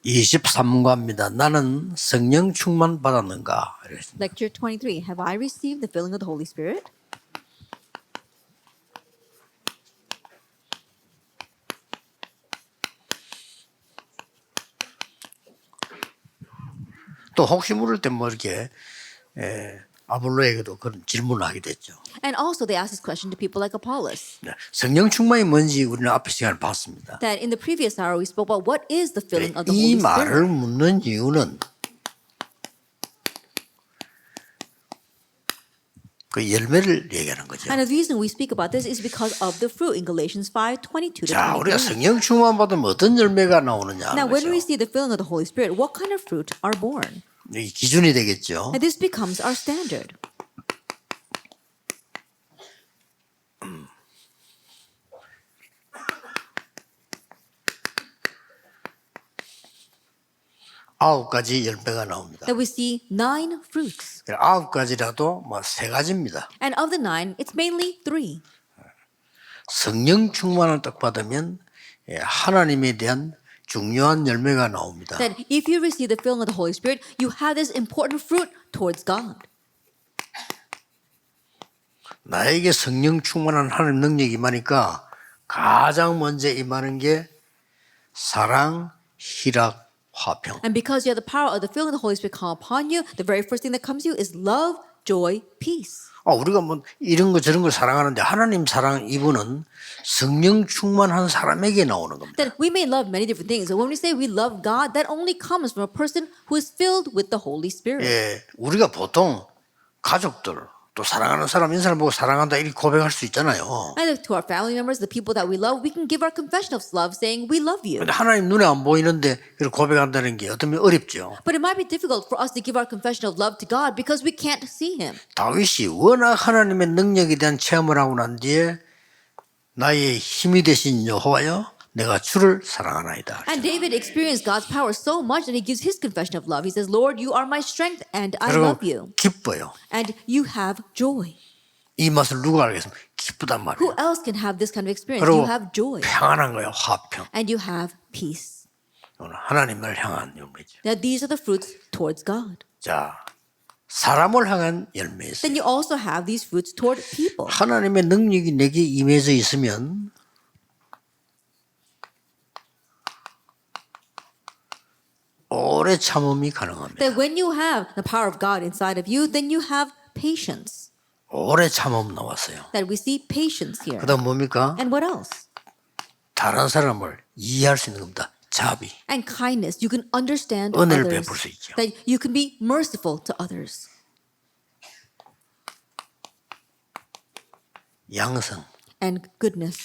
23과입니다. 나는 성령 충만 받았는가? Lecture 23. Have I received the filling of the Holy Spirit? 또 혹시 모를 때 뭐 이렇게 아볼로에게도 그런 질문을 하게 됐죠. And also they asked this question to people like Apollos. 네, 성령 충만이 뭔지 우리는 앞에 시간에 봤습니다. That in the previous hour we spoke about what is the filling of the 이 Holy Spirit. 말을 묻는 이유는 그 열매를 얘기하는 거죠. And the reason we speak about this is because of the fruit in Galatians 5:22 to 자, 우리가 23. 성령 충만 받으면 어떤 열매가 나오느냐 하는 Now, when we 거죠. see the filling of the Holy Spirit, what kind of fruit are born? 이 기준이 되겠죠. And this becomes our standard. 아홉 가지 열매가 나옵니다. That we see 9 fruits. 아홉 가지라도 뭐 세 가지입니다. And of the 9, it's mainly 3. 성령 충만을 딱 받으면 하나님에 대한 중요한 열매가 나옵니다. That if you receive the filling of the Holy Spirit, you have this important fruit towards God. 나에게 성령 충만한 하나님 능력이 임하니까 가장 먼저 임하는 게 사랑, 희락, 화평. And because you have the power of the filling of the Holy Spirit come upon you, the very first thing that comes to you is love, joy, peace. 우리가 뭐 이런 거 저런 걸 사랑하는데 하나님 사랑 이분은 성령 충만한 사람에게 나오는 겁니다. That we may love many different things, but when we say we love God, that only comes from a person who is filled with the Holy Spirit. 우리가 보통 가족들 또 사랑하는 사람 인사를 보고 사랑한다 이렇게 고백할 수 있잖아요. And to our family members, the people that we love, we can give our confession of love saying we love you. 근데 하나님 눈에 안 보이는데 그렇게 고백한다는 게 어쩌면 어렵죠. But it might be difficult for us to give our confession of love to God because we can't see Him. 다윗이 워낙 하나님의 능력에 대한 체험을 하고 난 뒤에 나의 힘이 되신 여호와여 내가 주를 사랑하나이다. And David experienced God's power so much that he gives his confession of love. He says, Lord, you are my strength and I 그리고 love you. 기뻐요. And you have joy. 이 맛을 누가 알겠습니까? 기쁘단 말이에요. Who else can have this kind of experience? 그리고 You have joy. 평안한 거예요. 화평. And you have peace. 오늘 하나님을 향한 열매죠. Now these are the fruits towards God. 자, 사람을 향한 열매 있어요. Then you also have these fruits toward people. 하나님의 능력이 내게 임해져 있으면 오래 참음이 가능합니다. That when you have the power of God inside of you, then you have patience. 오래 참음 나왔어요. That we see patience here. 그다음 뭡니까? And what else? 다른 사람을 이해할 수 있는 겁니다. 자비. And kindness. You can understand 은혜를 others. 베풀 수 있죠. That you can be merciful to others. 양성. And goodness.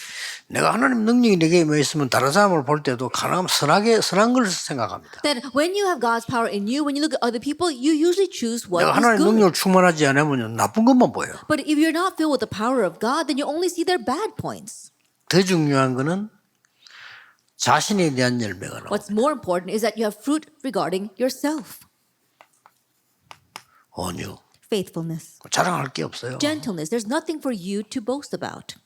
내가 하나님 능력이 내게 임해 있으면 다른 사람을 볼 때도 가능하면 선한 걸 생각합니다. That when you have God's power in you, when you look at other people, you usually choose what 내가 is 하나님 good. 능력을 충만하지 않으면 나쁜 것만 보여. But if you're not filled with the power of God, then you only see their bad points. 더 중요한 거는 자신에 대한 열매가 나와. What's more important is that you have fruit regarding yourself. 온유. Faithfulness. 자랑할 게 없어요. Gentleness. There's nothing for you to boast about.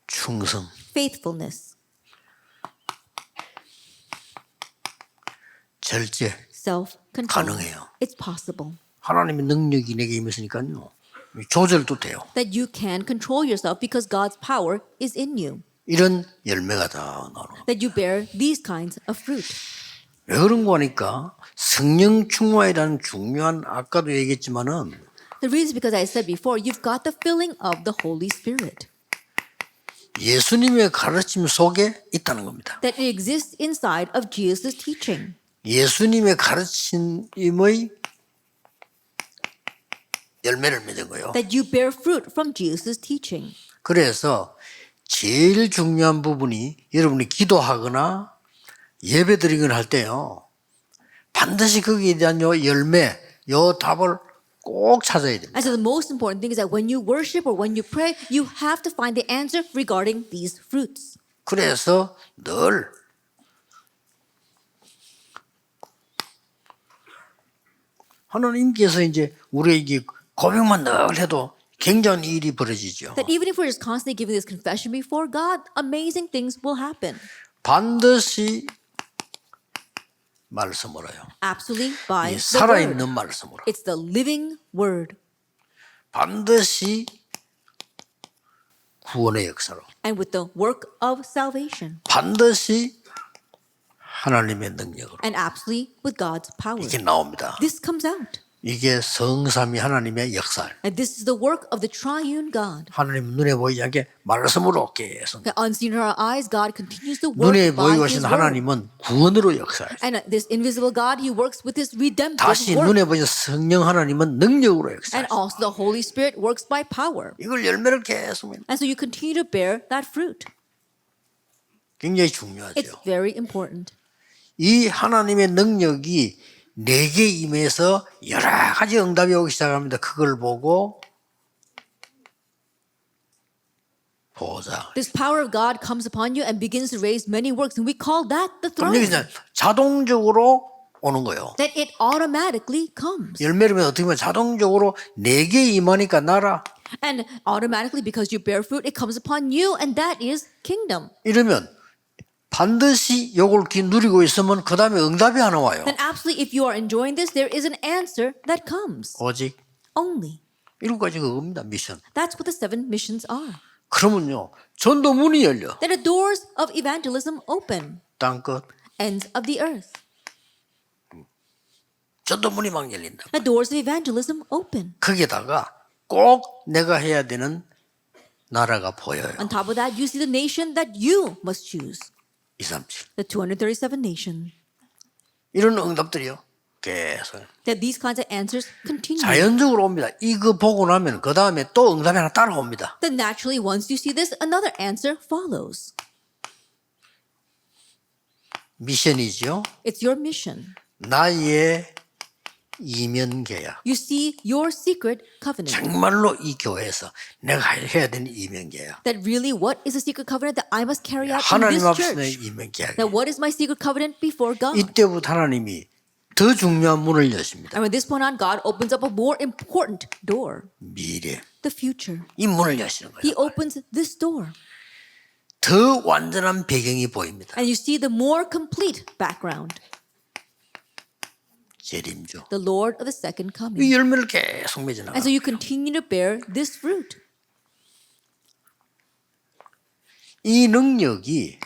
충성. Faithfulness. 절제. Self-control. 가능해요. It's possible. 하나님의 능력이 내게 임했으니까요. 조절도 돼요. That you can control yourself because God's power is in you. 이런 열매가 다 나오는. That you bear these kinds of fruit. 왜 그런 거 하니까 성령 충만이라는 중요한 아까도 얘기했지만은 The reason is because I said before, you've got the filling of the Holy Spirit. 예수님의 가르침 속에 있다는 겁니다. That it exists inside of Jesus' teaching. 예수님의 가르침의 열매를 맺은 거예요. That you bear fruit from Jesus' teaching. 그래서 제일 중요한 부분이 여러분이 기도하거나 예배드리거나 할 때요. 반드시 거기에 대한 요 열매, 요 답을 꼭 찾아야 됩니다. And so the most important thing is that when you worship or when you pray, you have to find the answer regarding these fruits. 그래서 늘 하나님께서 이제 우리에게 고백만 늘 해도 굉장한 일이 벌어지죠. That even if we're just constantly giving this confession before God, amazing things will happen. 반드시 말씀으로요. Absolutely by 이 the 살아있는 word. 말씀으로. It's the living word. 반드시 구원의 역사로. And with the work of salvation. 반드시 하나님의 능력으로. And absolutely with God's power. 이게 나옵니다. This comes out. 이게 성삼위 하나님의 역사. And this is the work of the triune God. 하나님 눈에 보이지 않게 말씀으로 계속. That unseen in our eyes, God continues to work 눈에 by 보이고 His 계신 word. 하나님은 구원으로 역사해요. And this invisible God, He works with His redemptive 다시 work. 눈에 보이는 성령 하나님은 능력으로 And 역사해요. also the Holy Spirit works by power. 이걸 열매를 계속 맺는 And so you continue to bear that fruit. 굉장히 It's 중요하죠. very important. 이 하나님의 능력이 내게 임해서 여러 가지 응답이 오기 시작합니다. 그걸 보고 보좌. This power of God comes upon you and begins to raise many works. And we call that the 그럼 throne. 여기 이제 자동적으로 오는 거예요. That it automatically comes. 열매를 맺으면 어떻게 보면 자동적으로 내게 임하니까 나라. And automatically, because you bear fruit, it comes upon you, and that is kingdom. 이러면 반드시 요걸 누리고 있으면 그 다음에 응답이 하나 와요. Then absolutely, if you are enjoying this, there is an answer that comes. 오직 Only. 일곱 가지 그겁니다. 미션. That's what the 7 missions are. 그러면요. 전도 문이 열려. Then the doors of evangelism open. 땅끝. Ends of the earth. 전도 문이 막 열린다. The doors of evangelism open. 거기다가 꼭 내가 해야 되는 나라가 보여요. On top of that, you see the nation that you must choose. 237. The 237 nation. 이런 응답들이요. 계속 That these kinds of answers continue. 자연적으로 옵니다. 이거 보고 나면 그 다음에 또 응답이 하나 따라옵니다. Then naturally, once you see this, another answer follows. 미션이죠. It's your mission. 나의 이면 계약. You see your secret covenant. 정말로 이 교회에서 내가 해야 되는 이면 계약. That really, what is the secret covenant that I must carry out in 하나님 this 앞에서 내 church? 이면 계약. That what is my secret covenant before God? 이때부터 하나님이 더 중요한 문을 여십니다. And from this point on, God opens up a more important door, 미래. the future. 이 문을 여시는 He 거예요. opens this door. 더 완전한 배경이 보입니다. And you see the more complete background, 재림주. the Lord of the second coming. 이 열매를 계속 맺어나가. And so you continue to bear this fruit. 이 능력이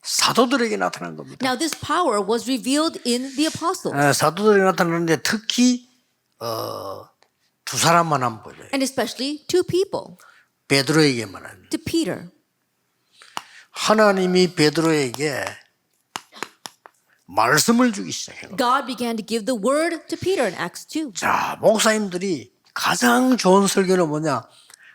사도들에게 나타난 겁니다. Now, this power was revealed in the apostles, 사도들에게 나타나는데 특히 두 사람만 한번 보죠. and especially two people, 베드로에게만 합니다. to Peter. 하나님이 베드로에게 말씀을 주기 시작해요. God began to give the word to Peter in Acts 2. 자, 목사님들이 가장 좋은 설교는 뭐냐?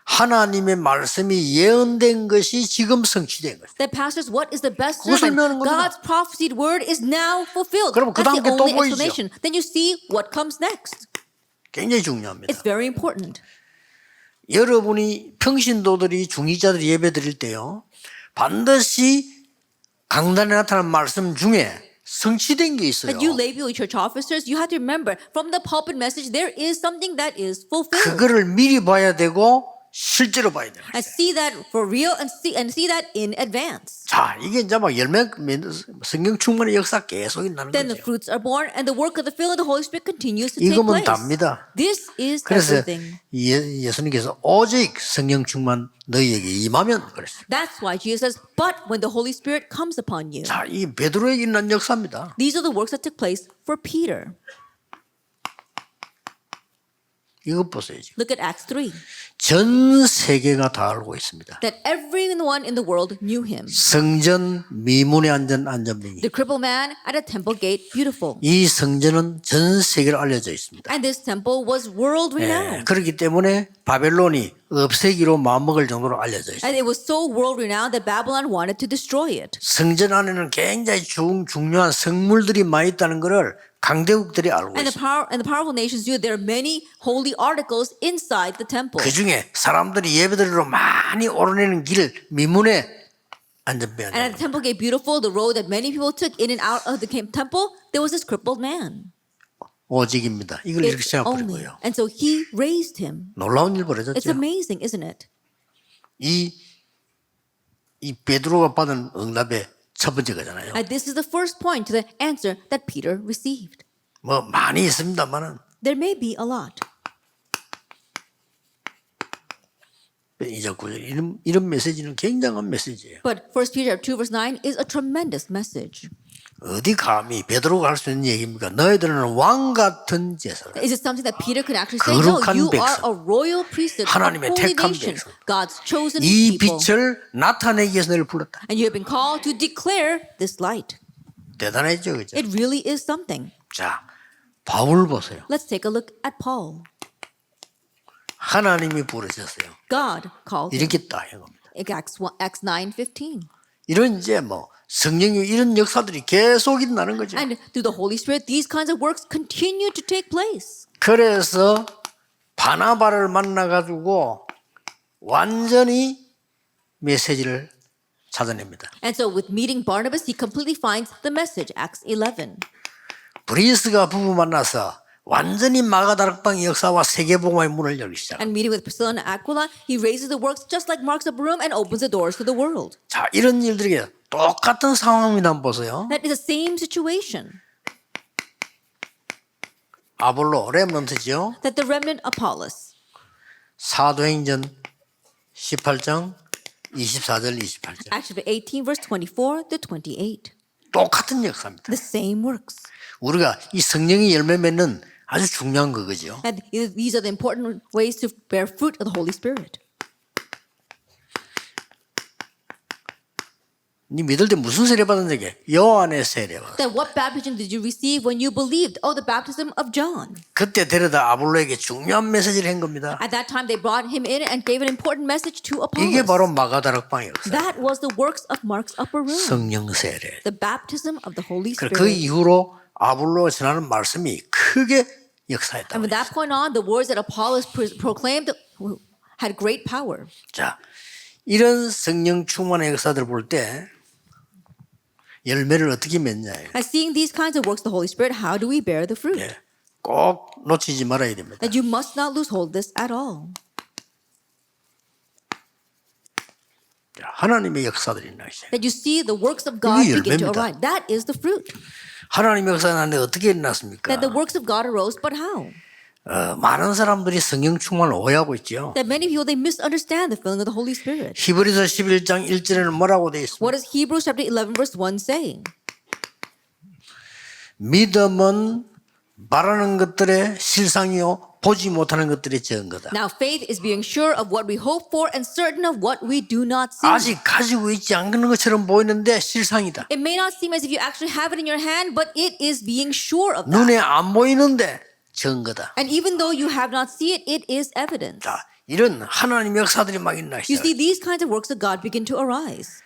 하나님의 말씀이 예언된 것이 지금 성취된 것. That pastors, what is the best 그거 sermon? 설명하는 겁니다. God's prophesied word is now fulfilled. 그럼 그 That's the 다음 게 또 only 보이죠? explanation. Then you see what comes next. 굉장히 중요합니다. It's very important. 여러분이 평신도들이 중직자들이 예배 드릴 때요. 반드시 강단에 나타난 말씀 중에 성취된 게 있어요. But you lay people, church officers, you have to remember from the pulpit message, there is something that is fulfilled. 그거를 미리 봐야 되고 실제로 봐야 돼요. And see that for real and see that in advance. 자, 이게 이제 막 열매 성경 충만의 역사 계속 일어나는 Then the 거죠. fruits are born and the work of the filling of the Holy Spirit continues to take 이거면 place. 답니다. This is 그래서 everything. 예수님께서 오직 성령 충만 너희에게 임하면 그랬어요. That's why Jesus says, but when the Holy Spirit comes upon you. 자, 이 베드로에게 일어난 역사입니다. These are the works that took place for Peter. 이것 보세요. 지금. Look at Acts 3. 전 세계가 다 알고 있습니다. That everyone in the world knew him. 성전 미문에 앉은 안전병이. The crippled man at a temple gate, beautiful. 이 성전은 전 세계로 알려져 있습니다. And this temple was world renowned. 그렇기 때문에 바벨론이 없애기로 마음먹을 정도로 알려져 있어요. And it was so world renowned that Babylon wanted to destroy it. 성전 안에는 굉장히 중요한 성물들이 많이 있다는 것을 강대국들이 알고 And 있어요. the powerful nations knew there are many holy articles inside the temple. 그 중에 사람들이 예배드리러 많이 오르내는 길 미문에 안전병. And at the temple gate, beautiful, the road that many people took in and out of the temple, there was this crippled man. 오직입니다. 이걸 이렇게 It's 생각해버린 only. 거예요. And so he raised him. 놀라운 일 It's 벌어졌죠. amazing, isn't it? 이 이 베드로가 받은 응답의 첫 번째 거잖아요. And this is the first point to the answer that Peter received. 뭐 많이 있습니다만은 There may be a lot. 이제 이런 메시지는 굉장한 메시지예요. But 1 Peter 2 verse 9 is a tremendous message. 어디 감히 베드로가 할 수 있는 얘기입니까? 너희들은 왕 같은 제사를 Is it something that Peter could actually say? No, 거룩한 you are 백성. a royal priesthood, a 하나님의 holy 택한 nation, 백성. God's chosen 이 people. 빛을 나타내기 위해서 너를 불렀다. And you have been called to declare this light. 대단하죠, 그죠? It really is something. 자, 바울 보세요. Let's take a look at Paul. 하나님이 부르셨어요. God called him. 이렇게 딱 해봅니다. Acts 9:15. 이런 이제 뭐 성령의 이런 역사들이 계속 일어나는 거죠. And through the Holy Spirit, these kinds of works continue to take place. 그래서 바나바를 만나가지고 완전히 메시지를 찾아냅니다. And so with meeting Barnabas, he completely finds the message. Acts 11. 브리스가 부부 만나서 완전히 마가다락방의 역사와 세계복음의 문을 열기 시작. And meeting with Priscilla and Aquila, he raises the works just like Mark's upper room and opens the doors to the world. 자, 이런 일들이 똑같은 상황입니다. 한번 보세요. That is the same situation 아볼로 렘넌트죠. that the remnant Apollos. 사도행전 18장 24절 28절. Acts chapter 18, verse 24 to 28. 똑같은 역사입니다. The same works. 우리가 이 성령의 열매 맺는 아주 중요한 거죠. And these are the important ways to bear fruit of the Holy Spirit. 네 믿을 때 무슨 세례 받은 적이? 요한의 세례 받았어. Then what baptism did you receive when you believed? Oh, the baptism of John. 그때 데려다 아볼로에게 중요한 메시지를 한 겁니다. At that time, they brought him in and gave an important message to 이게 Apollos. 바로 마가다락방의 역사. That was the works of Mark's upper room. 성령 세례. The baptism of the Holy 그 Spirit. 이후로 아볼로가 전하는 말씀이 크게 역사했다. And from that point on, the words that Apollos proclaimed had great power. 자, 이런 성령 충만의 역사들을 볼 때 열매를 어떻게 맺냐예요. And seeing these kinds of works of the Holy Spirit, how do we bear the fruit? 예, 꼭 놓치지 말아야 됩니다. That you must not lose hold of this at all. 자, 하나님의 역사들이 나시죠. That you see the works of God 이게 begin to 열매입니다. arise. That is the fruit. 하나님의 역사가 나는데 어떻게 일어났습니까? That the works of God arose, but how? 많은 사람들이 성령 충만을 오해하고 있죠. That many people, they misunderstand the filling of the Holy Spirit. 히브리서 11장 1절에는 뭐라고 되어 있습니까? What does Hebrews chapter 11 verse 1 say? 믿음은 바라는 것들의 실상이요 보지 못하는 것들의 증거다. Now faith is being sure of what we hope for and certain of what we do not see. 아직 가지고 있지 않는 것처럼 보이는데 실상이다. It may not seem as if you actually have it in your hand, but it is being sure of that. 눈에 안 보이는데 증거다. And even though you have not seen it, it is evidence. 자, 이런 하나님의 역사들이 막 일어나기 You 시작. see, these kinds of works of God begin to arise.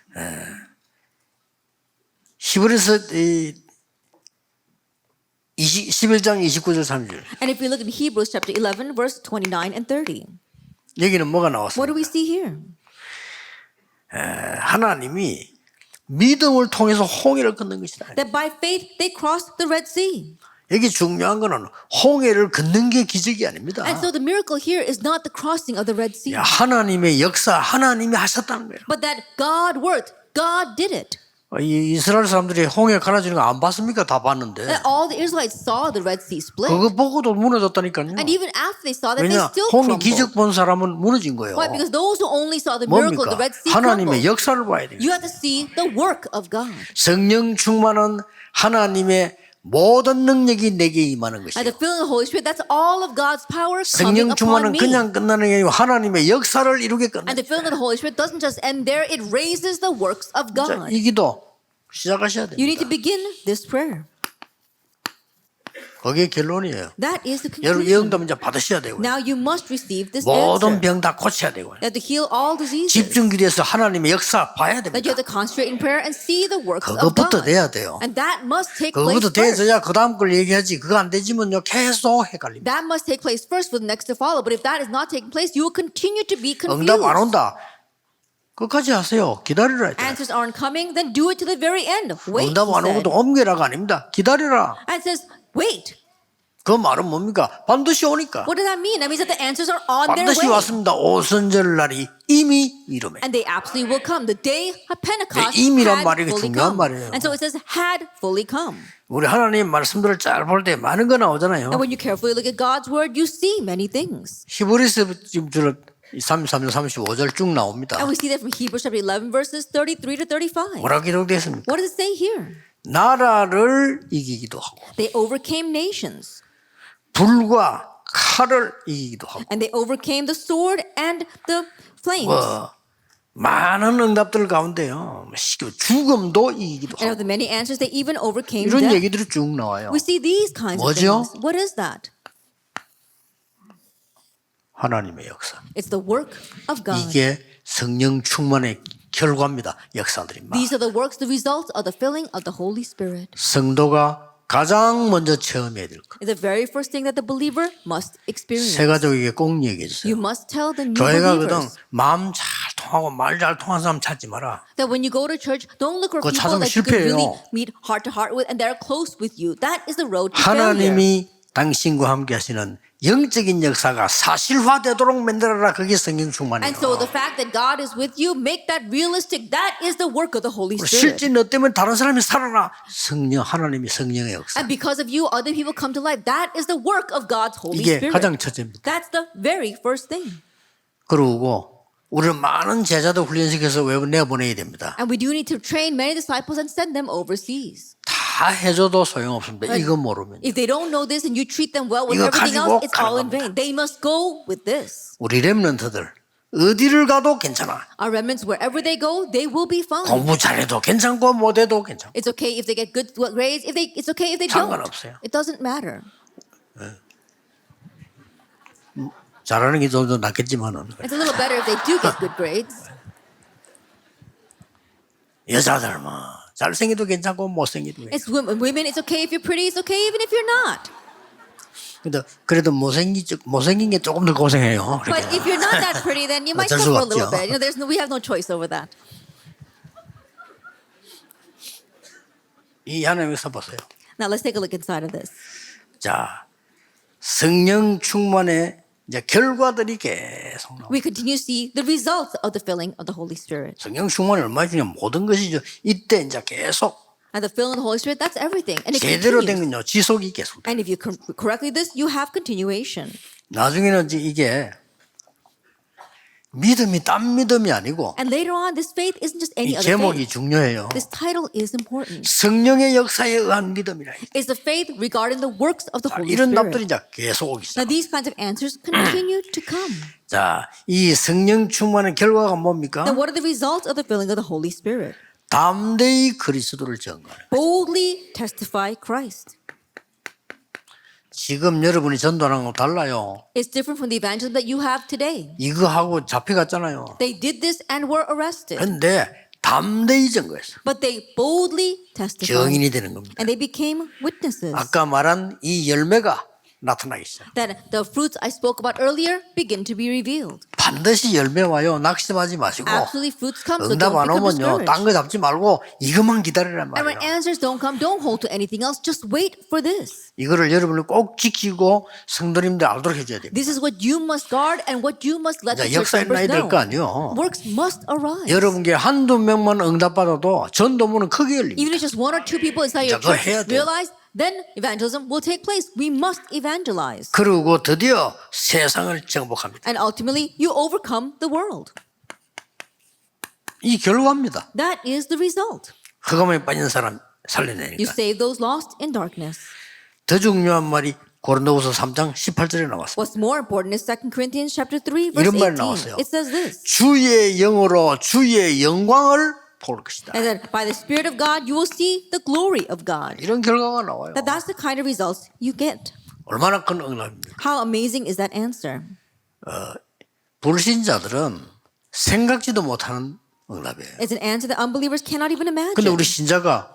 히브리서 11장 29절 30절. And if we look at Hebrews chapter 11, verse 29 and 30, 여기는 뭐가 what 나왔습니까? do we see here? 하나님이 믿음을 통해서 홍해를 건넌 것이다. That by faith they crossed the Red Sea. 여기 중요한 거는 홍해를 건넌 게 기적이 아닙니다. And so the miracle here is not the crossing of the Red Sea, 하나님의 역사, 하나님이 하셨다는 거예요. but that God worked. God did it. 이 이스라엘 사람들이 홍해 갈라지는 거 안 봤습니까? 다 봤는데. That all the Israelites saw the Red Sea split. 그거 보고도 무너졌다니까요. And even after they saw that, they 왜냐? still 홍해 crumbled. 기적 본 사람은 무너진 거예요. Why? Because those who only saw the miracle of 뭡니까? the Red Sea 하나님의 crumbled. 역사를 봐야 돼요. You have to see the work of God. 성령 충만은 하나님의 모든 능력이 내게 임하는 And 것이에요. the filling of the Holy Spirit, that's all of God's power coming 성령 upon 충만은 me. 그냥 끝나는 게 아니고 하나님의 역사를 이루게 끝나. And the filling of the Holy Spirit doesn't just end there, it raises the works of 자, God. 이 기도 시작하셔야 You need to 됩니다. begin this prayer. 그게 결론이에요. That is the 여러분 이 conclusion. 응답 이제 받으셔야 되고요. Now you must receive this 모든 answer. 병 다 고쳐야 되고요. That to heal all diseases. 집중기도해서 하나님의 역사 봐야 That you 됩니다. have to concentrate in prayer and see the works of 그것부터 God. 돼야 돼요. And that must take place 그것부터 first. 돼서야 그 다음 걸 얘기하지. 그거 안 되지면요 계속 헷갈립니다. That must take place first for the next to follow. But if that is not taking place, you will continue to be confused. 응답 안 온다. 끝까지 하세요. 기다리라. 했잖아요. Answers aren't coming, then do it to the very end. Wait, 응답 he 안 said. 오고도 옮겨라가 아닙니다. 기다리라. And it says, wait. 그 말은 뭡니까? 반드시 오니까. What does that mean? That means that the answers are on their 반드시 way. 왔습니다. 오순절 날이 이미 이름에. And they absolutely will come. The day of Pentecost 이미란 had 말이 fully 중요한 come. 말이에요. And so it says had fully come. 우리 하나님 말씀들을 잘 볼 때 많은 거 나오잖아요. And when you carefully look at God's word, you see many things. 히브리서 지금 33절 35절 쭉 나옵니다. And we see that from Hebrews chapter 11 verses 33 to 35. 뭐라고 기록되어 있습니까? What does it say here? 나라를 이기기도 하고 They overcame nations. 불과 칼을 이기기도 하고 And they overcame the sword and the flames. 많은 응답들 가운데요. 죽음도 이기기도 And 하고 of the many answers, they even overcame 이런 death. 얘기들이 쭉 나와요. We see these kinds of 뭐죠? things. What is that? 하나님의 역사. It's the work of God. 이게 성령 충만의 결과입니다. 역사들이 막. These are the works, the results of the filling of the Holy Spirit. 성도가 가장 먼저 체험해야 될 것. It's the very first thing that the believer must experience. 새 가족에게 꼭 얘기해 주세요. You must tell the new 교회가 그동 believers 마음 잘 통하고 말 잘 통하는 사람 찾지 마라. that when you go to church, don't look for 그거 people 찾으면 that you can really 실패해요. meet heart to heart with and they're close with you. That is the road to failure. 하나님이 당신과 함께 하시는 영적인 역사가 사실화되도록 만들어라. 그게 성령 충만이에요. And so the fact that God is with you, make that realistic. That is the work of the Holy Spirit. 실제 너 때문에 다른 사람이 살아나. 성령 하나님이 성령의 역사. And because of you, other people come to life. That is the work of God's Holy 이게 Spirit. 가장 첫째입니다. That's the very first thing. 그러고 우리는 많은 제자도 훈련시켜서 내보내야 됩니다. And we do need to train many disciples and send them overseas. 다 해줘도 소용없습니다. 이거 모르면. If they don't know this and you treat them well with 이거 everything 가지고 else, it's all in 가는 vain. They must go with this. 우리 렘넌트들 어디를 가도 괜찮아. Our remnants, wherever they go, they will be fine. 공부 잘해도 괜찮고 못해도 괜찮고. It's okay if they get good grades. It's okay if they don't. 상관없어요. It doesn't matter. 잘하는 게 좀 더 낫겠지만은 It's a little better if they do get good grades. 여자들 뭐 잘생기도 괜찮고 못생기도 괜찮고. It's women. It's okay if you're pretty. It's okay even if you're not. 근데 그래도 못생긴 게 조금 더 고생해요. But if you're not that pretty, then you might 어쩔 suffer 수가 a little 없죠. bit. We have no choice over that. 이 하나님에서 보세요. Now let's take a look inside of this. 자, 성령 충만의 이제 결과들이 계속 나와. We continue to see the results of the filling of the Holy Spirit. 성령 충만이 얼마나 중요한 모든 것이죠. 이때 이제 계속 And the filling of the Holy Spirit, that's everything. And it 제대로 된 continues. 건요 지속이 계속. And if you correctly this, you have continuation. 나중에는 이제 이게 믿음이 딴 믿음이 아니고 And later on, this faith isn't just 이 any other 제목이 faith. 중요해요. This title is important. 성령의 역사에 의한 믿음이라. It's the faith regarding the works of the Holy 이런 답들이 Spirit. 이제 계속 오기 시작. Now these kinds of answers continue to come. 자, 이 성령 충만의 결과가 뭡니까? Then what are the results of the filling of the Holy Spirit? 담대히 그리스도를 증거하는. Boldly testify Christ. 지금 여러분이 전도하는 거 달라요. It's different from the evangelism that you have today. 이거 하고 잡혀갔잖아요. They did this and were arrested. 근데 담대히 증거했어. But they boldly testified. 증인이 되는 겁니다. And they became witnesses. 아까 말한 이 열매가 나타나기 시작. That the fruits I spoke about earlier begin to be revealed. 반드시 열매 와요. 낙심하지 마시고. Absolutely fruits come, so 응답 don't 안 become 오면요. discouraged. 딴 거 잡지 말고 이것만 기다리란 And when 말이에요. answers don't come, don't hold to anything else. Just wait for this. 이거를 여러분이 꼭 지키고 성도님들 알도록 해줘야 됩니다. This is what you must guard and what you must let the 이제 church 역사 members 일어나야 될 know. 거 아니에요. Works must arise. 여러분께 한두 명만 응답받아도 전도문은 크게 열립니다. Even if just one or two people inside your 그거 church 해야 돼요. realize, then evangelism will take place. We must evangelize. 그리고 드디어 세상을 정복합니다. And ultimately, you overcome the world. 이 결과입니다. That is the result. 흑암에 빠진 사람 You 살려내니까. save those lost in darkness. 더 중요한 말이 고린도후서 3장 18절에 나왔습니다. What's more important is 2 Corinthians chapter 3, 이런 verse 말 18. 나왔어요. It says this. 주의 영으로 주의 영광을 볼 것이다. And that by the Spirit of God, you will see the glory of God. 이런 결과가 나와요. That's the kind of results you get. 얼마나 큰 응답입니까? How amazing is that answer? 불신자들은 생각지도 못하는 응답이에요. It's an answer that unbelievers cannot even 근데 imagine. 우리 신자가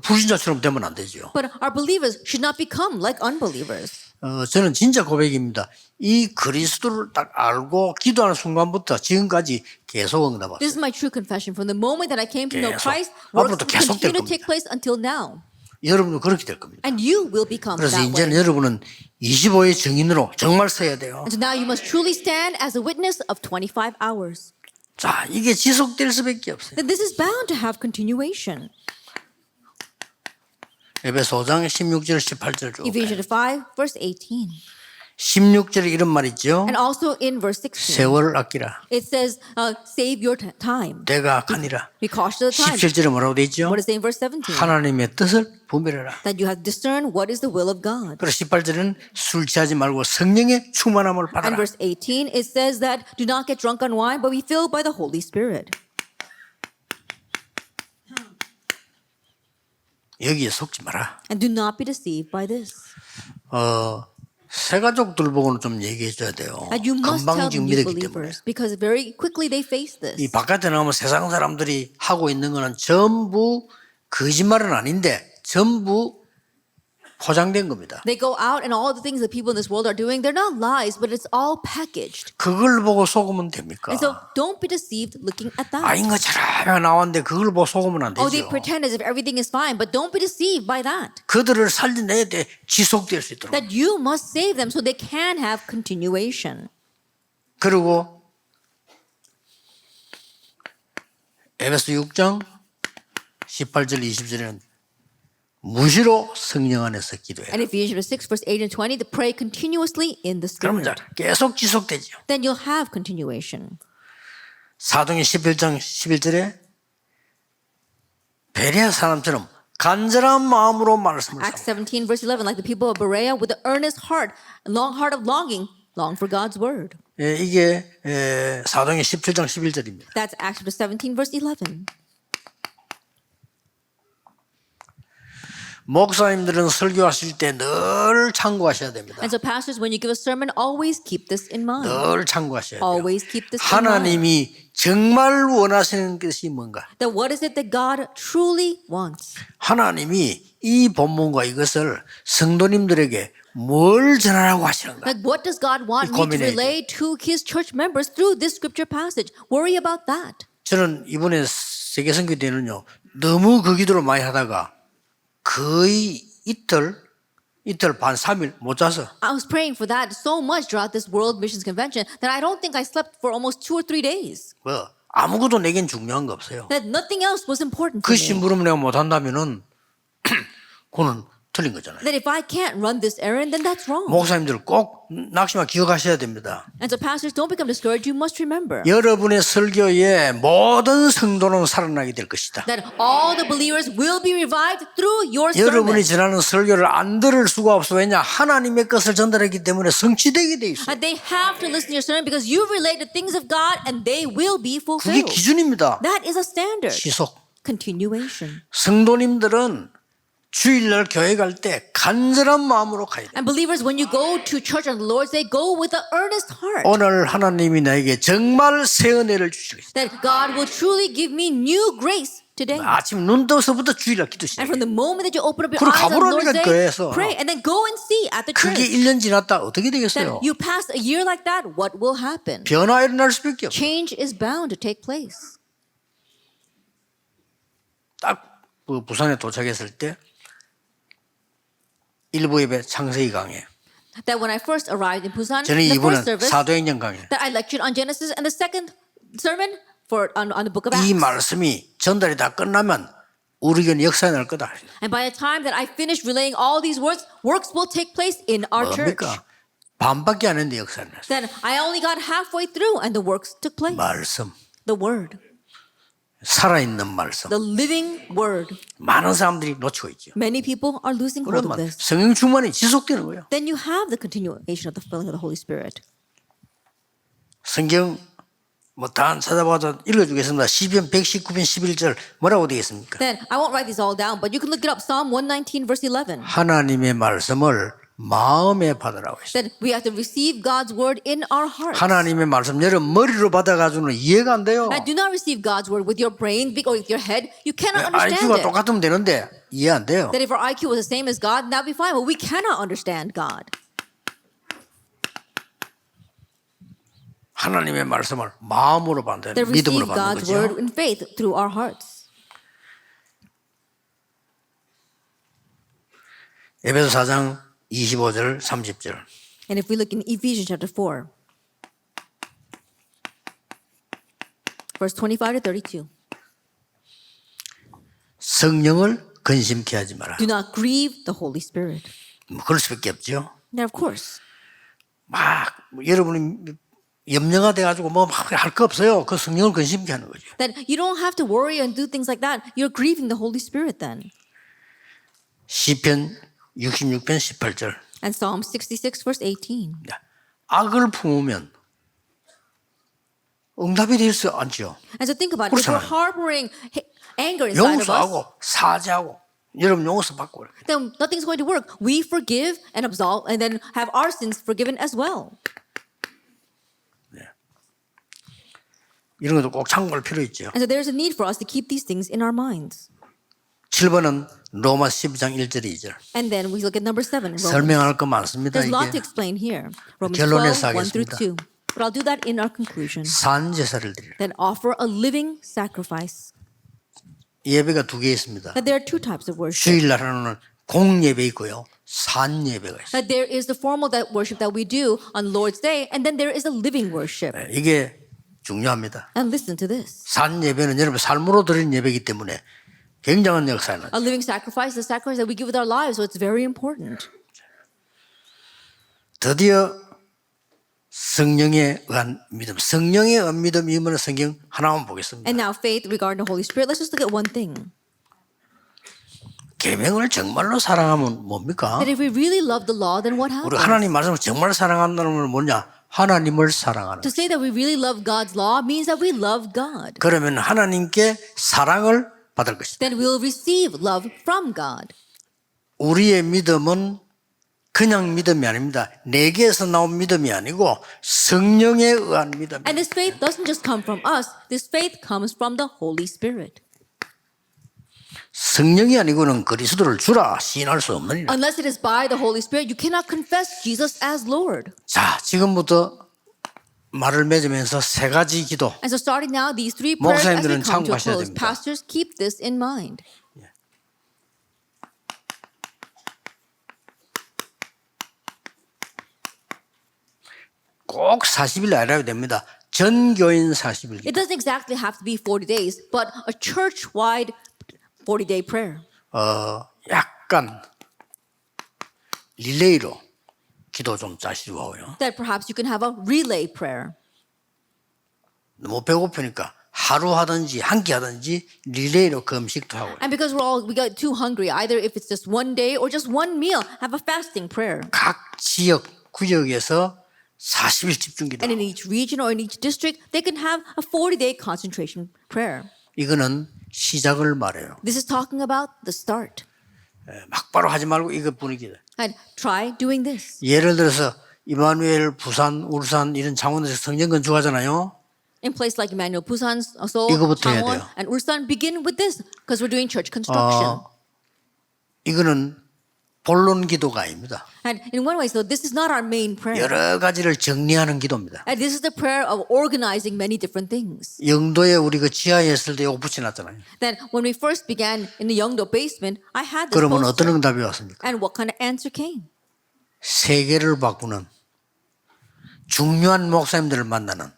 불신자처럼 되면 안 되죠. But our believers should not become like unbelievers. 저는 진짜 고백입니다. 이 그리스도를 딱 알고 기도하는 순간부터 지금까지 계속 응답 왔어요. This is my true confession. From the moment that I came to know 계속. Christ, 앞으로도 works 계속 될 continue to take 겁니다. place until now. 여러분도 그렇게 될 겁니다. And you will become 그래서 that 이제는 way. 여러분은 25의 증인으로 정말 서야 돼요. And so now you must truly stand as a witness of 25 hours. 자, 이게 지속될 수밖에 없어요. Then this is bound to have continuation. 에베소 5장 16절 18절 쭉. Ephesians 5, verse 18. 16절에 이런 말 있죠. And also in verse 16, 세월을 아끼라. it says, save your time. 때가 악하니라. Be cautious of the time. 17절에 뭐라고 돼 있죠? What does it say in verse 17? 하나님의 뜻을 분별해라. That you have discerned what is the will of God. 그리고 18절에는 술 취하지 말고 성령의 충만함을 And 받아라. verse 18, it says that do not get drunk on wine, but be filled by the Holy Spirit. 여기에 속지 마라. And do not be deceived by this. 새 가족들 보고는 좀 얘기해 줘야 돼요. And you must 금방 tell 지금 new 믿었기 때문에. believers because very quickly they face 이 this. 바깥에 나오면 세상 사람들이 하고 있는 거는 전부 거짓말은 아닌데 전부 포장된 겁니다. They go out and all the things that people in this world are doing, they're not lies, but it's all packaged. 그걸 보고 속으면 됩니까? And so don't be deceived looking at that. 아닌 것처럼 나왔는데 그걸 보고 속으면 안 Oh, they 되죠. pretend as if everything is fine, but don't be deceived by that. 그들을 살려내야 돼. 지속될 수 있도록. That you must save them so they can have continuation. 그리고 에베소 6장 18절 20절에는 무시로 성령 안에서 기도해라. And Ephesians 6, verse 8 and 20, to pray continuously in the 그러면 Spirit. 계속 지속되죠. Then you'll have continuation. 사도행 11장 11절에 베레아 사람처럼 간절한 마음으로 말씀을 Acts 하고 17, verse 11, like the people of Berea with an earnest heart, a long heart of longing, long for God's word. 이게 사도행 17장 11절입니다. That's Acts 17, verse 11. 목사님들은 설교하실 때 늘 참고하셔야 됩니다. And so pastors, when you give a sermon, always keep this in mind. 늘 참고하셔야 돼요. Always keep this in mind. 하나님이 정말 원하시는 것이 뭔가? That what is it that God truly wants? 하나님이 이 본문과 이것을 성도님들에게 뭘 전하라고 하시는가? Like what does God want me to 고민해야 relay to his church members through this scripture passage? Worry about that. 저는 이번에 세계 선교 때는요 너무 그 기도를 많이 하다가 거의 이틀 반 3일 못 자서 I was praying for that so much throughout this World Missions Convention that I don't think I slept for almost 2 or 3 days. 뭐 아무것도 내겐 중요한 거 없어요. That nothing else was important 그 for me. 심부름 내가 못 한다면은 그거는 틀린 거잖아요. That if I can't run this errand, then that's wrong. 목사님들 꼭 낙심하 기억하셔야 됩니다. And so pastors, don't become discouraged. You must remember 여러분의 설교에 모든 성도는 살아나게 될 것이다. that all the believers will be revived through your 여러분이 sermon. 전하는 설교를 안 들을 수가 없어. 왜냐? 하나님의 것을 전달했기 때문에 성취되게 돼 있어요. And they have to listen to your sermon because you relate the things of God and they will be 그게 fulfilled. 기준입니다. That is a standard. 지속. Continuation. 성도님들은 주일날 교회 갈 때 간절한 마음으로 가야 돼요. And believers, when you go to church on the Lord's Day, go with an earnest heart. 오늘 하나님이 나에게 정말 새 은혜를 주시겠어요. That God will truly give me new grace today. 아침 눈 떠서부터 주일날 기도 시작. And from the moment that you open up your 그리고 eyes on the 가보라니까, Lord's Day, 교회에서. pray and then go and see at the 그게 church. 1년 지났다 어떻게 That 되겠어요? you pass a year like that, what will happen? 변화 일어날 수밖에 없어요. Change is bound to take place. 딱 부산에 도착했을 때 일부 예배 창세기 강해. That when I first arrived in Busan, 저는 the 이번엔 first service, 사도행전 강해. that I lectured on Genesis, and the second sermon on the book of 이 Acts. 말씀이 전달이 다 끝나면 우리 교회는 역사에 날 거다. And by the time that I finish relaying all these words, works will take place in our church. 뭡니까? 반밖에 안 했는데 역사에 났어요. Then I only got halfway through, and the works took place. 말씀, The word, 살아있는 말씀. the living word. 많은 사람들이 놓치고 있죠. Many people are losing hold of 그러면 this. 성령 충만이 지속되는 거예요. Then you have the continuation of the filling of the Holy Spirit. 성경 뭐 다 찾아봐도 읽어주겠습니다. 시편 119편 11절 뭐라고 되겠습니까? Then I won't write these all down, but you can look it up. Psalm 119, verse 11. 하나님의 말씀을 마음에 받으라고 했어요. That we have to receive God's word in our hearts. 하나님의 말씀 여러분 머리로 받아가지고는 이해가 안 돼요. And do not receive God's word with your brain or with your head. You cannot understand IQ가 it. 똑같으면 되는데 이해 안 돼요. That if our IQ was the same as God, that would be fine. But we cannot understand God. 하나님의 말씀을 마음으로 받는 That 믿음으로 receive 받는 God's 거죠. word in faith through our hearts. 에베소 4장 25절 30절. And if we look in Ephesians chapter 4, verse 25 to 32. 성령을 근심케 하지 마라. Do not grieve the Holy Spirit. 뭐 그럴 수밖에 없죠. Now, of course, 막 여러분이 염려가 돼가지고 뭐 막 할 거 없어요. 그 성령을 근심케 하는 거죠. that you don't have to worry and do things like that. You're grieving the Holy Spirit then. 시편 66편 18절. And Psalm 66, verse 18. 악을 품으면 응답이 될 수 않죠. And so think about it. If we're 그렇잖아요. harboring anger inside of us, 용서하고 사죄하고 여러분 용서 받고 이렇게. then nothing's going to work. We forgive and absolve and then have our sins forgiven as well. 이런 것도 꼭 참고할 필요 있죠. And so there's a need for us to keep these things in our minds. 7번은 로마 12장 1절 2절. And then we look at number 7 in Romans. 설명할 거 많습니다. There's a lot to 이게 explain here. Romans 결론에서 12, 1 through 하겠습니다. 2. But I'll do that in our conclusion. 산 제사를 드리라. Then offer a living sacrifice. 예배가 두 개 있습니다. That there are two types of worship. 주일날 하는 공예배 있고요. 산 예배가 있어요. That there is the formal worship that we do on Lord's Day, and then there is a living worship. 이게 중요합니다. And listen to this. 산 예배는 여러분 삶으로 드리는 예배이기 때문에 굉장한 역사는 A living sacrifice, the sacrifice that we give with our lives, so it's very important. 드디어 성령에 의한 믿음, 성령에 의한 믿음 이면 성경 하나만 보겠습니다. And now faith regarding the Holy Spirit. Let's just look at one thing. 계명을 정말로 사랑하면 뭡니까? That if we really love the law, then what 우리 happens? 하나님 말씀을 정말 사랑한다는 건 뭐냐? 하나님을 사랑하는. To say that we really love God's law means that we love God. 그러면 하나님께 사랑을 받을 것이다. Then we'll receive love from God. 우리의 믿음은 그냥 믿음이 아닙니다. 내게서 나온 믿음이 아니고 성령에 의한 믿음. And this faith doesn't just come from us. This faith comes from the Holy Spirit. 성령이 아니고는 그리스도를 주라 시인할 수 없느니라. Unless it is by the Holy Spirit, you cannot confess Jesus as Lord. 자, 지금부터 말을 맺으면서 세 가지 기도. And so starting now, these three prayers as we 목사님들은 come to a 참고하셔야 close. 됩니다. Pastors, keep this in mind. 꼭 40일 알아야 됩니다. 전교인 40일. It doesn't exactly have to be 40 days, but a church-wide 40-day prayer. 약간 릴레이로 기도 좀 짜시고요. That perhaps you can have a relay prayer. 너무 배고프니까 하루 하든지 한 끼 하든지 릴레이로 금식도 하고요. And because we got too hungry, either if it's just one day or just one meal, have a fasting prayer. 각 지역 구역에서 40일 집중기도. And in each region or in each district, they can have a 40-day concentration prayer. 이거는 시작을 말해요. This is talking about the start. 막바로 하지 말고 이것 분위기다. And try doing this. 예를 들어서 이마누엘, 부산, 울산 이런 창원에서 성전 건축하잖아요. In place like Emmanuel, Busan, Seoul, 이거부터 해야 Changwon, 돼요. and Ulsan, begin with this because we're doing church construction. 이거는 본론 기도가 아닙니다. And in one way, so this is not our main prayer. 여러 가지를 정리하는 기도입니다. And this is the prayer of organizing many different things. 영도에 우리 그 지하에 있을 때 이거 붙여놨잖아요. Then when we first began in the Yeongdo basement, I had this 그러면 어떤 poster. 응답이 왔습니까? And what kind of answer came? 세계를 바꾸는 중요한 목사님들을 만나는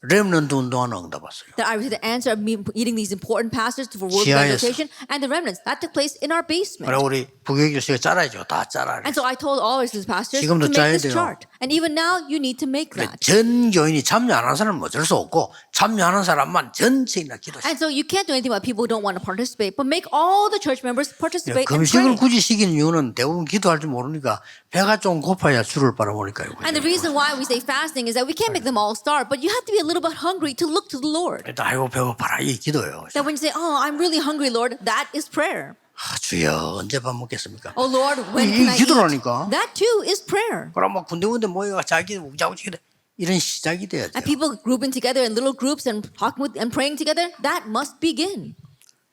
렘넌트 운동하는 응답 왔어요. That I received the answer of meeting these important pastors for world 지하에서. evangelization and the remnants. That took place in our basement. 그래 우리 부교육교수가 짜라죠. 다 짜라. And so I told all of these pastors to 지금도 make 짜야 this 돼요. chart. And even now, you need to make that. 전 교인이 참여 안 하는 사람은 어쩔 수 없고 참여하는 사람만 전체나 기도시. And so you can't do anything about people who don't want to participate, but make all the church members participate and 금식을 pray. 굳이 시키는 이유는 대부분 기도할 줄 모르니까 배가 좀 고파야 줄을 빨아보니까요. And the reason why we say fasting is that we can't make them all starve, but you have to be a little bit hungry to look to the Lord. 일단 아이고 배고파라 이 기도예요. That when you say, "Oh, I'm really hungry, Lord," that is prayer. 주여 언제 밥 먹겠습니까? Oh Lord, when 이 can I 기도라니까. eat? That too is prayer. 그럼 막 군데군데 모여가 자기 우자우지 이런 시작이 돼야죠. And people grouping together in little groups and talking with and praying together, that must begin.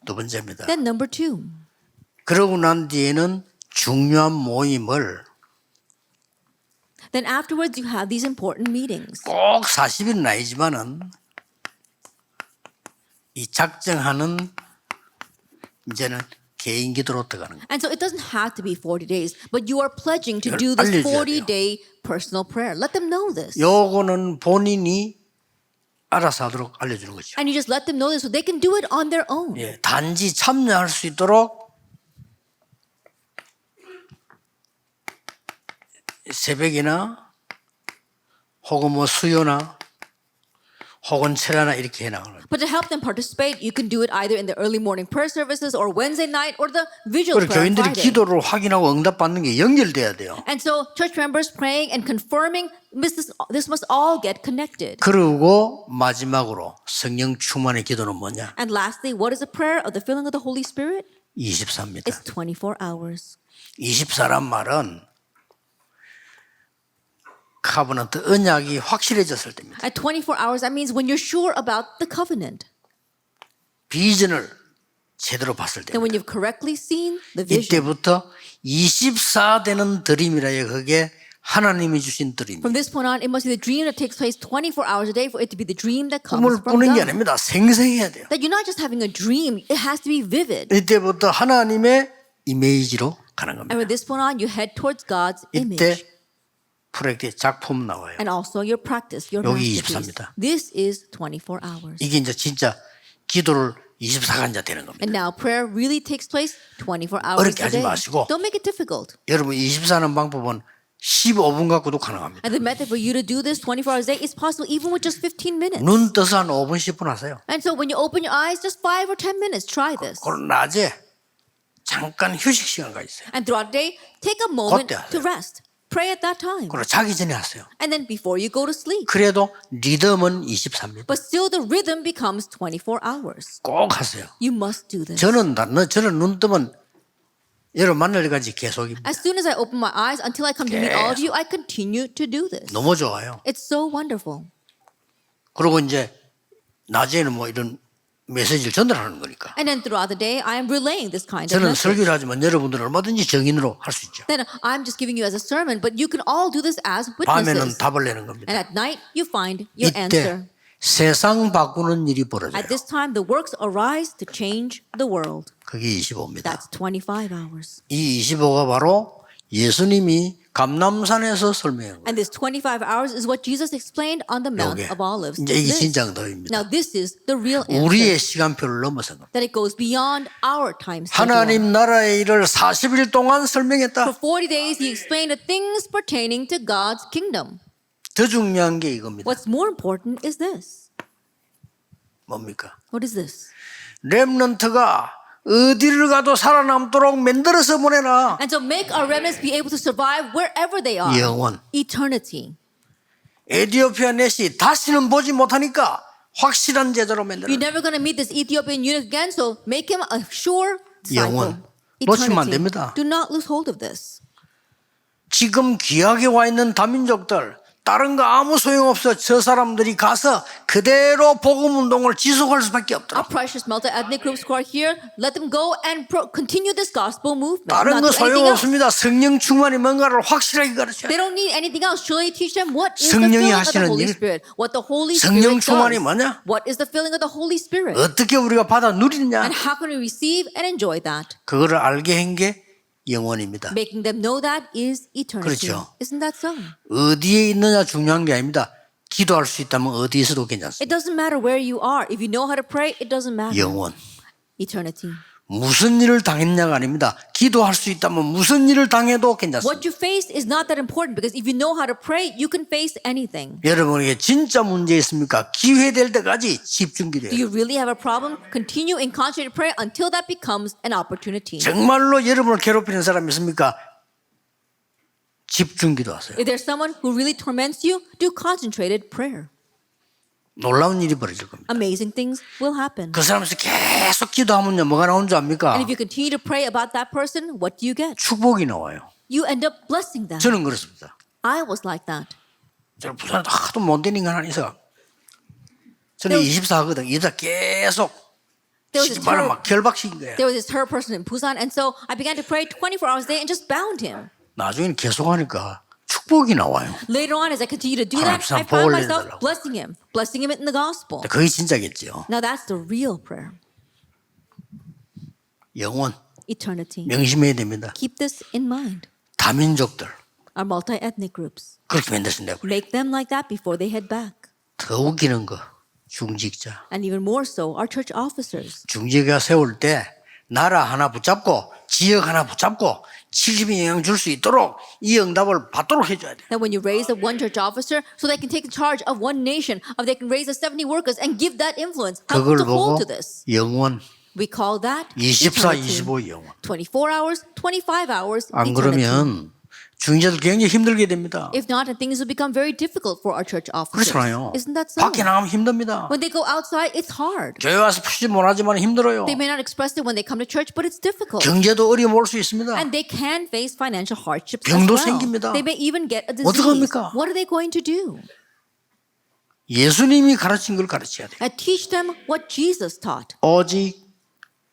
두 번째입니다. Then number 2. 그러고 난 뒤에는 중요한 모임을 Then afterwards you have these important meetings. 꼭 40일은 아니지만은 이 작정하는 이제는 개인 기도로 들어가는 거예요. And so it doesn't have to be 40 days, but you are pledging to do this 알려줘야 40-day personal prayer. Let them know this. 요거는 본인이 알아서 하도록 알려주는 거죠. And you just let them know this so they can do it on their own. 예, 단지 참여할 수 있도록 새벽이나 혹은 뭐 수요나 혹은 철야나 이렇게 해나가는 거예요. But to help them participate, you can do it either in the early morning prayer services or Wednesday night or the vigil 그리고 prayer on 교인들이 Friday. 기도를 확인하고 응답받는 게 연결돼야 돼요. And so church members praying and confirming this must all get connected. 그리고 마지막으로 성령 충만의 기도는 뭐냐? And lastly, what is a prayer of the filling of the Holy Spirit? 24입니다. It's 24 hours. 24란 말은 카버넌트 언약이 확실해졌을 때입니다. At 24 hours, that means when you're sure about the covenant. 비전을 제대로 봤을 때 Then when you've correctly seen the vision. 이때부터 24되는 드림이라요. 그게 하나님이 주신 드림. From this point on, it must be the dream that takes place 24 hours a day for it to be the dream that comes 꿈을 from 꾸는 게 God. 아닙니다. 생생해야 돼요. That you're not just having a dream, it has to be vivid. 이때부터 하나님의 이미지로 가는 And 겁니다. from this point on, you head towards God's 이때 image. 프로젝트의 작품 나와요. And also your practice, your 여기 masterpiece. 24입니다. This is 24 hours. 이게 이제 진짜 기도를 24간자 되는 겁니다. And now prayer really takes place 24 hours 어렵게 a 하지 day. 마시고. Don't make it difficult. 여러분 24하는 방법은 15분 갖고도 가능합니다. And the method for you to do this 24 hours a day is possible even with just 15 minutes. 눈 떠서 한 5분 10분 하세요. And so when you open your eyes, just 5 or 10 minutes, try this. 그럼 낮에 잠깐 휴식 시간 가지세요. And throughout the day, take a moment 그때 하세요. to rest. Pray at that time. 그리고 자기 전에 하세요. And then before you go to sleep. 그래도 리듬은 24입니다. But still the rhythm becomes 24 hours. 꼭 하세요. You must do this. 저는 눈 뜨면 여러분 만날 때까지 계속입니다. As soon as I open my eyes until I come to meet all of you, I continue to do this. 너무 좋아요. It's so wonderful. 그리고 이제 낮에는 뭐 이런 메시지를 전달하는 거니까. And then throughout the day, I am relaying this kind of 저는 message. 설교를 하지만 여러분들은 얼마든지 증인으로 할 수 있죠. Then I'm just giving you as a sermon, but you can all do this as 밤에는 witnesses. 답을 내는 겁니다. And at night, you find your 이때 answer. 세상 바꾸는 일이 벌어져요. At this time, the works arise to change the world. 그게 25입니다. That's 25 hours. 이 25가 바로 예수님이 감람산에서 설명한 거예요. And this 25 hours is what Jesus explained on the Mount 요게 of Olives. 이제 이게 This. 진짜 응답입니다. Now this is the real answer. 우리의 시간표를 넘어선 겁니다. That it goes beyond our time schedule. 하나님 나라의 일을 40일 동안 For 설명했다. 40 days, he explained the things pertaining to God's kingdom. 더 중요한 게 이겁니다. What's more important is this. 뭡니까? What is this? 렘넌트가 어디를 가도 살아남도록 만들어서 보내라. And so make our remnants be able to survive wherever they are. 영원. Eternity. 에티오피아 넷이 다시는 보지 못하니까 확실한 제자로 만들어. You're never going to meet this Ethiopian eunuch again, so make him a sure disciple. 영원. 놓치면 안 됩니다. Do not lose hold of this. 지금 귀하게 와 있는 다민족들 다른 거 아무 소용없어. 저 사람들이 가서 그대로 복음 운동을 지속할 수밖에 없더라. Our precious multi-ethnic groups who are here, let them go and continue this gospel movement. 다른 거 Not do anything else. 소용없습니다. 성령 충만이 뭔가를 확실하게 가르쳐요. They don't need anything else. Surely teach them what is the 성령이 filling of the 하시는 Holy 일. Spirit. What the Holy 성령 Spirit 충만이 does. 뭐냐? What is the filling of the Holy Spirit? 어떻게 우리가 받아 누리느냐? And how can we receive and enjoy that? 그거를 알게 한 게 영원입니다. Making them know that is eternity. 그렇죠. Isn't that so? 어디에 있느냐 중요한 게 아닙니다. 기도할 수 있다면 어디 있어도 괜찮습니다. It doesn't matter where you are. If you know how to pray, it doesn't matter. 영원. Eternity. 무슨 일을 당했냐가 아닙니다. 기도할 수 있다면 무슨 일을 당해도 괜찮습니다. What you face is not that important because if you know how to pray, you can face anything. 여러분에게 진짜 문제 있습니까? 기회될 때까지 집중 Do 기도해요. you really have a problem? Continue in concentrated prayer until that becomes an opportunity. 정말로 여러분을 괴롭히는 사람이 있습니까? 집중 기도하세요. If there's someone who really torments you, do concentrated prayer. 놀라운 일이 벌어질 겁니다. Amazing things will happen. 그 사람에서 계속 기도하면요 뭐가 나오는 줄 압니까? And if you continue to pray about that person, what do you get? 축복이 나와요. You end up blessing them. 저는 그렇습니다. I was like that. 저는 부산에 하도 못 되는 거 하나 있어. 저는 24하거든. 이러다 계속 There was this 말을 막 결박시킨 거예요. There was this third person in Busan, and so I began to pray 24 hours a day and just bound him. 나중에는 계속 하니까 축복이 나와요. Later on, as I continue to do that, 하나님 I 복을 found myself 내달라고. blessing him in the gospel. 그게 진짜겠죠. Now that's the real prayer. 영원. eternity. 명심해야 됩니다. Keep this in mind. 다민족들 Our multi-ethnic groups. 그렇게 만드신다고요. Make them like that before they head back. 더 웃기는 거 중직자. And even more so, our church officers. 중직자 세울 때 나라 하나 붙잡고 지역 하나 붙잡고 70인 영향 줄 수 있도록 이 응답을 받도록 해줘야 돼. That when you raise up one church officer, so they can take charge of one nation, or they can raise up 70 workers and give that influence. Help 그걸 to hold 보고 to this. 영원 We call that 24, eternity. 25 영원. 24 hours, 25 hours, 안 eternity. 그러면 중직자들 굉장히 힘들게 됩니다. If not, then things will become very difficult for our church officers. 그렇잖아요. Isn't that so? 밖에 나가면 힘듭니다. When they go outside, it's hard. 교회 와서 푸지 못하지만 힘들어요. They may not express it when they come to church, but it's difficult. 경제도 어려움 올 수 있습니다. And they can face financial hardships as 병도 well. 생깁니다. They may even get a disease. 어떡합니까? What are they going to do? 예수님이 가르친 걸 가르쳐야 돼요. And teach them what Jesus taught. 오직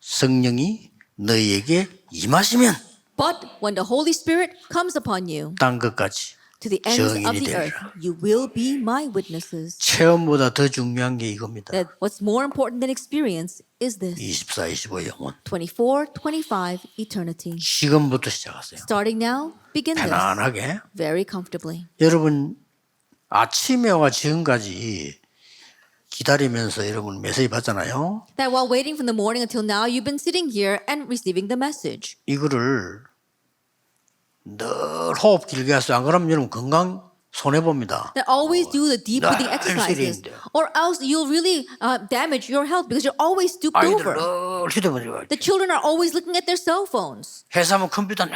성령이 너희에게 임하시면 But when the Holy Spirit comes upon you, 땅 끝까지 to the ends of 증인이 the earth, 되리라. you will be my witnesses. 체험보다 더 중요한 게 이겁니다. That what's more important than experience is this. 24, 25 영원. 24, 25, eternity. 지금부터 시작하세요. Starting now, begin this 편안하게. very comfortably. 여러분 아침에 와 지금까지 기다리면서 여러분 메시지 받잖아요. That while waiting from the morning until now, you've been sitting here and receiving the message. 이거를 늘 호흡 길게 하세요. 안 그러면 여러분 건강 손해봅니다. That always do the deep breathing 늘 exercises, 시리인데요. or else you'll really damage your health because you're always stooped 아이들 over. 늘 휴대폰 들고 The children are always looking at their cell phones. 회사면 컴퓨터 늘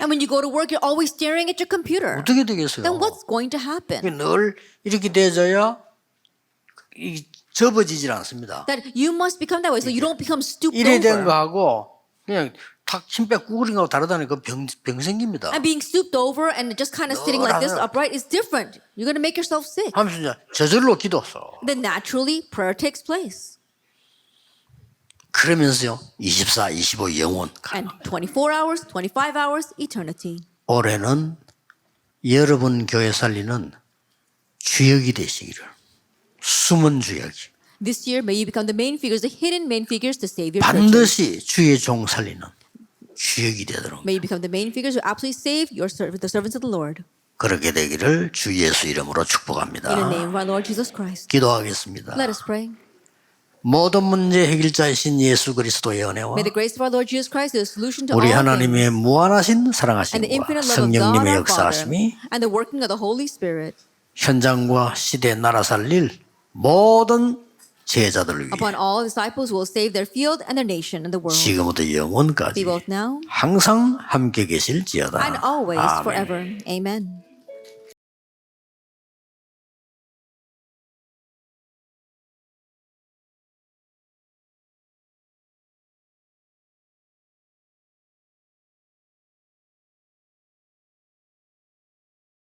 And when you go to work, you're always staring at your computer. 어떻게 되겠어요? Then what's going to happen? 늘 이렇게 돼져야 이 접어지질 않습니다. That you must become that way so you don't become stooped 이래 된 over. 거하고 그냥 탁 힘빼 구부린 거하고 다르다니까 병 생깁니다. And being stooped over and just kind of sitting like this upright is different. You're going to make yourself sick. 하면서 이제 저절로 기도했어. Then naturally, prayer takes place. 그러면서요 24, 25 영원. And 24 hours, 25 hours, eternity. 올해는 여러분 교회 살리는 주역이 되시기를. 숨은 주역이. This year, may you become the main figures, the hidden main figures to save your churches. 반드시 주의 종 살리는 주역이 되도록 May you become the main figures who absolutely save the servants of the Lord. 그렇게 되기를 주 예수 이름으로 In the 축복합니다. name of our Lord Jesus Christ. 기도하겠습니다. Let us pray. 모든 문제 해결자이신 예수 그리스도의 은혜와 May the grace of our Lord Jesus Christ, the solution to 우리 all things, 하나님의 무한하신 and the 사랑하심과 infinite love of God 성령님의 our Father, 역사하심이 and the working of the Holy Spirit 현장과 시대 나라 살릴 모든 제자들을 위해 upon all disciples who will save their field and their nation and the world. 지금부터 영원까지 Be both now 항상 함께 계실지어다. and always 아멘. forever. Amen.